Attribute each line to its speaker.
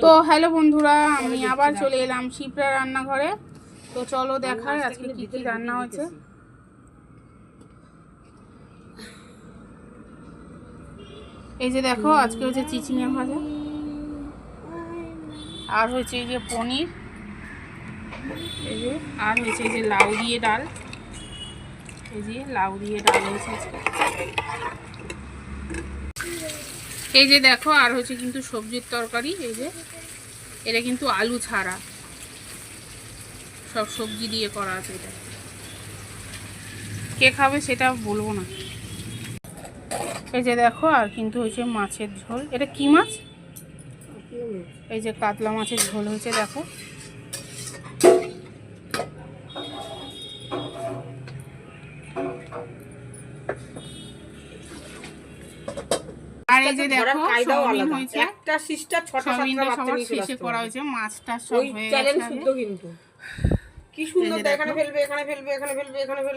Speaker 1: তো হ্যালো বন্ধুরা, আমি আবার চলে এলাম শিপ্রা রান্নাঘরে। তো চলো দেখাই আজকে কি কি রান্না হয়েছে। এই যে দেখো, আজকে হচ্ছে চিচিঙে ভাজা, আর হয়েছে এই যে পনির, এই যে আর হয়েছে এই যে লাউ দিয়ে ডাল। এই যে লাউ দিয়ে ডাল হয়েছে আজকে। এই যে দেখো, আর হচ্ছে কিন্তু সবজির তরকারি। এই যে এটা কিন্তু আলু ছাড়া, সব সবজি দিয়ে করা আছে। এটা কে খাবে সেটা বলবো না। এই যে দেখো, আর কিন্তু হয়েছে মাছের ঝোল। এটা কি মাছ? এই যে কাতলা মাছের ঝোল হয়েছে দেখো। আর এই যে দেখো, চাউমিন হয়েছে।
Speaker 2: একটা সিস্টার 6টা
Speaker 1: সবার শেষে করা হয়েছে, মাছটা সব হয়ে গেছে।
Speaker 2: কিন্তু কি সুন্দর, এখানে ফেলবে, এখানে ফেলবে, এখানে ফেলবে, এখানে ফেলবে।